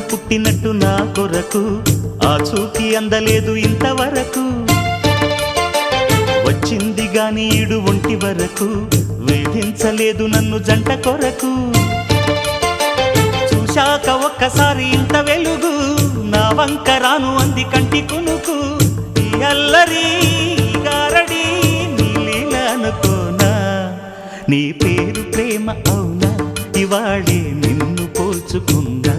పుట్టినట్టు నా కొరకు ఆ చూకి అందలేదు ఇంతవరకు వచ్చింది గాని ఈడు ఒంటి వరకు వేధించలేదు నన్ను జంట కొరకు చూశాక ఒక్కసారి ఇంత వెలుగు నా వంక రాను అంది కంటి కునుకు ఈ అల్లరి గారడి నీలీల అనుకోనా నీ పేరు ప్రేమ అవునా ఇవాళే నిన్ను పోల్చుకున్నా